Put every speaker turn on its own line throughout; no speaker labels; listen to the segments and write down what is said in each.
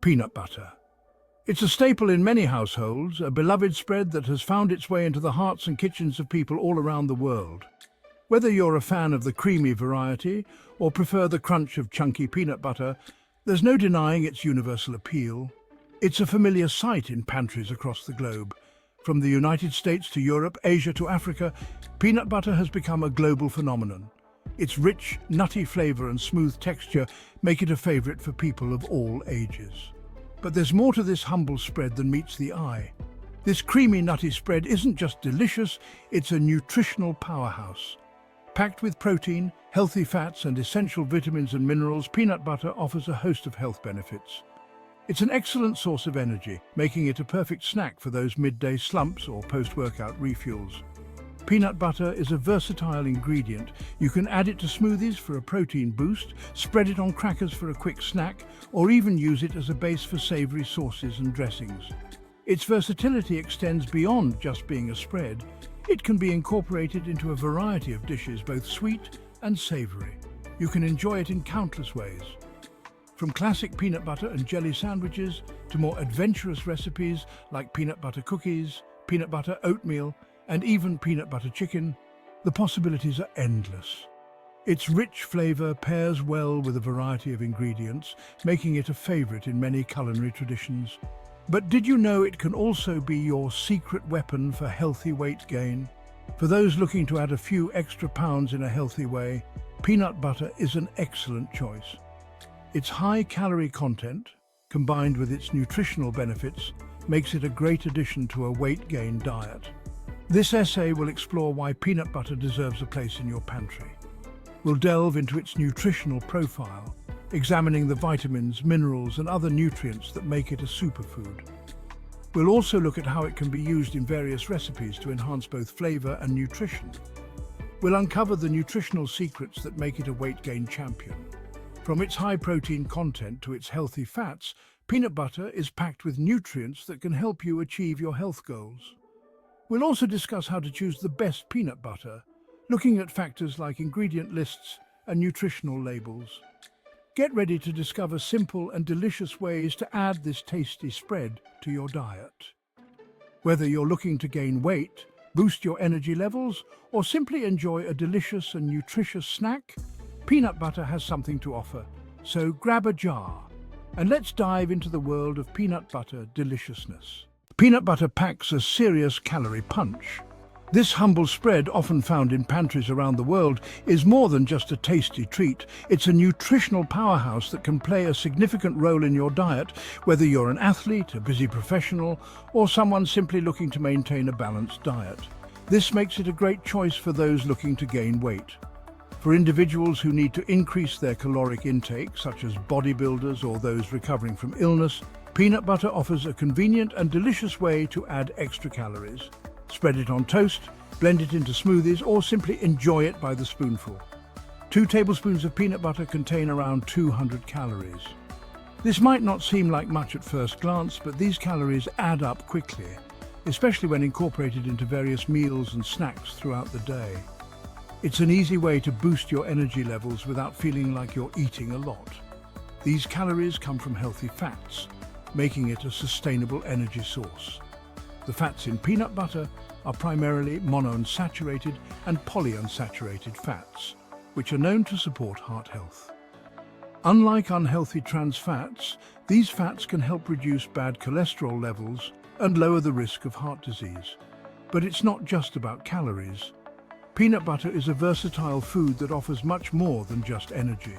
Peanut butter. It's a staple in many households, a beloved spread that has found its way into the hearts and kitchens of people all around the world. Whether you're a fan of the creamy variety or prefer the crunch of chunky peanut butter, there's no denying its universal appeal. It's a familiar sight in pantries across the globe. From the United States to Europe, Asia to Africa, peanut butter has become a global phenomenon. Its rich, nutty flavor and smooth texture make it a favorite for people of all ages. But there's more to this humble spread than meets the eye. This creamy, nutty spread isn't just delicious, it's a nutritional powerhouse. Packed with protein, healthy fats and essential vitamins and minerals, peanut butter offers a host of health benefits. It's an excellent source of energy, making it a perfect snack for those midday slumps or post-workout refuels. Peanut butter is a versatile ingredient. You can add it to smoothies for a protein boost, spread it on crackers for a quick snack, or even use it as a base for savory sauces and dressings. Its versatility extends beyond just being a spread. It can be incorporated into a variety of dishes, both sweet and savory. You can enjoy it in countless ways. From classic peanut butter and jelly sandwiches to more adventurous recipes like peanut butter cookies, peanut butter oatmeal, and even peanut butter chicken, the possibilities are endless. Its rich flavor pairs well with a variety of ingredients, making it a favorite in many culinary traditions. But did you know it can also be your secret weapon for healthy weight gain? For those looking to add a few extra pounds in a healthy way, peanut butter is an excellent choice. Its high-calorie content, combined with its nutritional benefits, makes it a great addition to a weight gain diet. This essay will explore why peanut butter deserves a place in your pantry. We'll delve into its nutritional profile, examining the vitamins, minerals, and other nutrients that make it a superfood. We'll also look at how it can be used in various recipes to enhance both flavor and nutrition. We'll uncover the nutritional secrets that make it a weight gain champion. From its high protein content to its healthy fats, peanut butter is packed with nutrients that can help you achieve your health goals. We'll also discuss how to choose the best peanut butter, looking at factors like ingredient lists and nutritional labels. Get ready to discover simple and delicious ways to add this tasty spread to your diet. Whether you're looking to gain weight, boost your energy levels, or simply enjoy a delicious and nutritious snack, peanut butter has something to offer. So grab a jar and let's dive into the world of peanut butter deliciousness. Peanut butter packs a serious calorie punch. This humble spread, often found in pantries around the world, is more than just a tasty treat. It's a nutritional powerhouse that can play a significant role in your diet, whether you're an athlete, a busy professional, or someone simply looking to maintain a balanced diet. This makes it a great choice for those looking to gain weight. For individuals who need to increase their caloric intake, such as bodybuilders or those recovering from illness, peanut butter offers a convenient and delicious way to add extra calories. Spread it on toast, blend it into smoothies, or simply enjoy it by the spoonful. 2 tablespoons of peanut butter contain around 200 calories. This might not seem like much at first glance, but these calories add up quickly, especially when incorporated into various meals and snacks throughout the day. It's an easy way to boost your energy levels without feeling like you're eating a lot. These calories come from healthy fats, making it a sustainable energy source. The fats in peanut butter are primarily monounsaturated and polyunsaturated fats, which are known to support heart health. Unlike unhealthy trans fats, these fats can help reduce bad cholesterol levels and lower the risk of heart disease. But it's not just about calories. Peanut butter is a versatile food that offers much more than just energy.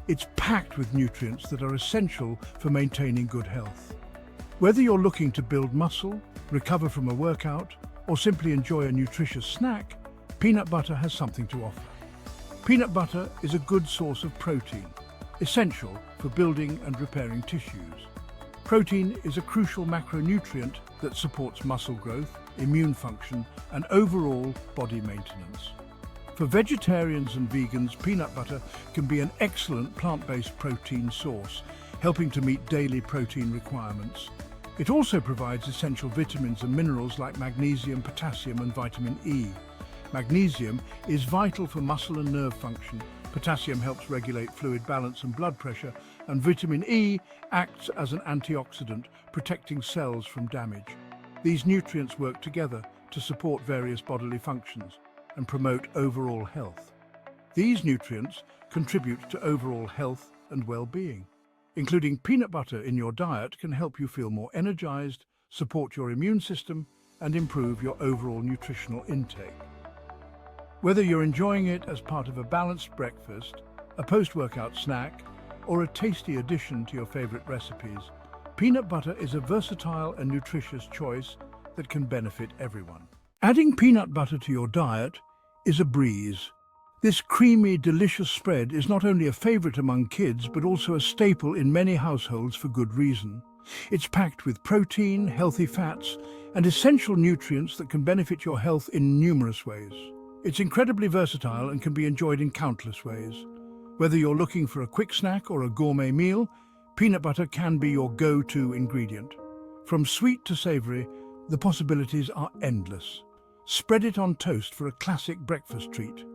It's packed with nutrients that are essential for maintaining good health. Whether you're looking to build muscle, recover from a workout, or simply enjoy a nutritious snack, peanut butter has something to offer. Peanut butter is a good source of protein, essential for building and repairing tissues. Protein is a crucial macronutrient that supports muscle growth, immune function, and overall body maintenance. For vegetarians and vegans, peanut butter can be an excellent plant-based protein source, helping to meet daily protein requirements. It also provides essential vitamins and minerals like magnesium, potassium, and vitamin E. Magnesium is vital for muscle and nerve function. Potassium helps regulate fluid balance and blood pressure, and vitamin E acts as an antioxidant, protecting cells from damage. These nutrients work together to support various bodily functions and promote overall health. These nutrients contribute to overall health and well-being. Including peanut butter in your diet can help you feel more energized, support your immune system, and improve your overall nutritional intake. Whether you're enjoying it as part of a balanced breakfast, a post-workout snack, or a tasty addition to your favorite recipes, peanut butter is a versatile and nutritious choice that can benefit everyone. Adding peanut butter to your diet is a breeze. This creamy, delicious spread is not only a favorite among kids, but also a staple in many households for good reason. It's packed with protein, healthy fats, and essential nutrients that can benefit your health in numerous ways. It's incredibly versatile and can be enjoyed in countless ways. Whether you're looking for a quick snack or a gourmet meal, peanut butter can be your go-to ingredient. From sweet to savory, the possibilities are endless. Spread it on toast for a classic breakfast treat.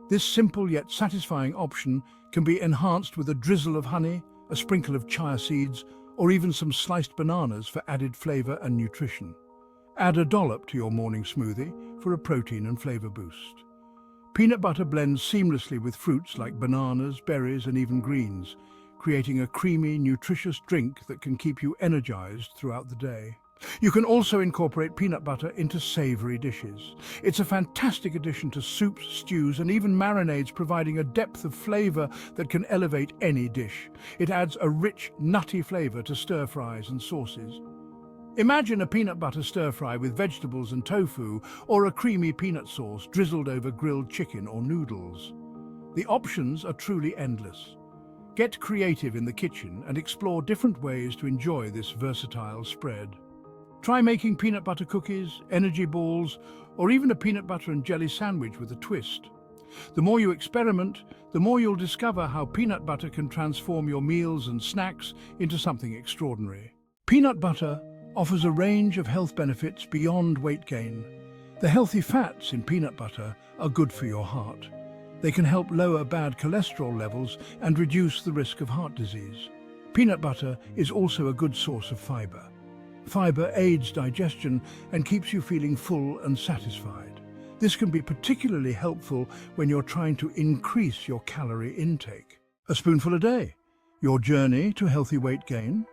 This simple yet satisfying option can be enhanced with a drizzle of honey, a sprinkle of chia seeds, or even some sliced bananas for added flavor and nutrition. Add a dollop to your morning smoothie for a protein and flavor boost. Peanut butter blends seamlessly with fruits like bananas, berries, and even greens, creating a creamy, nutritious drink that can keep you energized throughout the day. You can also incorporate peanut butter into savory dishes. It's a fantastic addition to soups, stews, and even marinades, providing a depth of flavor that can elevate any dish. It adds a rich, nutty flavor to stir-fries and sauces. Imagine a peanut butter stir-fry with vegetables and tofu, or a creamy peanut sauce drizzled over grilled chicken or noodles. The options are truly endless. Get creative in the kitchen and explore different ways to enjoy this versatile spread. Try making peanut butter cookies, energy balls, or even a peanut butter and jelly sandwich with a twist. The more you experiment, the more you'll discover how peanut butter can transform your meals and snacks into something extraordinary. Peanut butter offers a range of health benefits beyond weight gain. The healthy fats in peanut butter are good for your heart. They can help lower bad cholesterol levels and reduce the risk of heart disease. Peanut butter is also a good source of fiber. Fiber aids digestion and keeps you feeling full and satisfied. This can be particularly helpful when you're trying to increase your calorie intake. A spoonful a day. Your journey to healthy weight gain?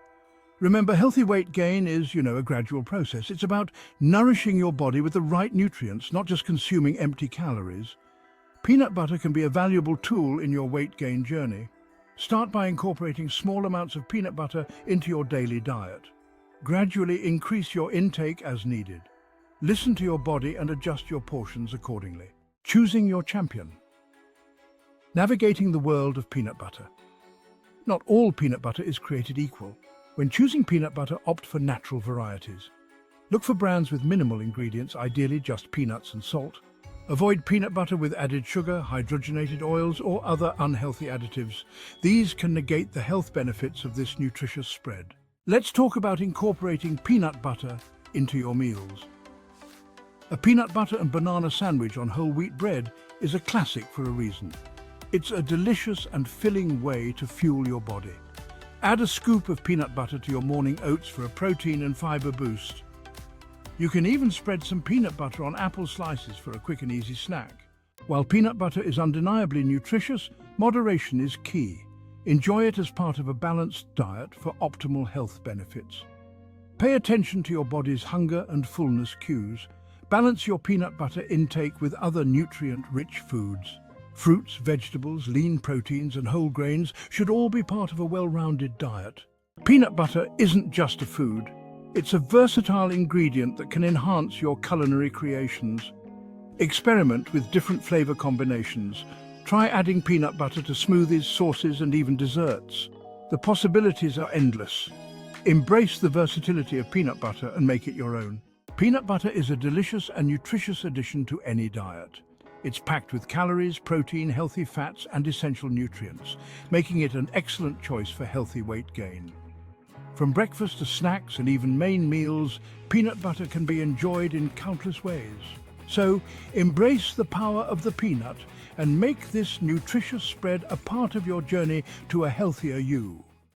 Remember, healthy weight gain is, a gradual process. It's about nourishing your body with the right nutrients, not just consuming empty calories. Peanut butter can be a valuable tool in your weight gain journey. Start by incorporating small amounts of peanut butter into your daily diet. Gradually increase your intake as needed. Listen to your body and adjust your portions accordingly. Choosing your champion. Navigating the world of peanut butter. Not all peanut butter is created equal. When choosing peanut butter, opt for natural varieties. Look for brands with minimal ingredients, ideally just peanuts and salt. Avoid peanut butter with added sugar, hydrogenated oils, or other unhealthy additives. These can negate the health benefits of this nutritious spread. Let's talk about incorporating peanut butter into your meals. A peanut butter and banana sandwich on whole wheat bread is a classic for a reason. It's a delicious and filling way to fuel your body. Add a scoop of peanut butter to your morning oats for a protein and fiber boost. You can even spread some peanut butter on apple slices for a quick and easy snack. While peanut butter is undeniably nutritious, moderation is key. Enjoy it as part of a balanced diet for optimal health benefits. Pay attention to your body's hunger and fullness cues. Balance your peanut butter intake with other nutrient-rich foods. Fruits, vegetables, lean proteins, and whole grains should all be part of a well-rounded diet. Peanut butter isn't just a food. It's a versatile ingredient that can enhance your culinary creations. Experiment with different flavor combinations. Try adding peanut butter to smoothies, sauces, and even desserts. The possibilities are endless. Embrace the versatility of peanut butter and make it your own. Peanut butter is a delicious and nutritious addition to any diet. It's packed with calories, protein, healthy fats, and essential nutrients, making it an excellent choice for healthy weight gain. From breakfast to snacks and even main meals, peanut butter can be enjoyed in countless ways. So, embrace the power of the peanut and make this nutritious spread a part of your journey to a healthier you.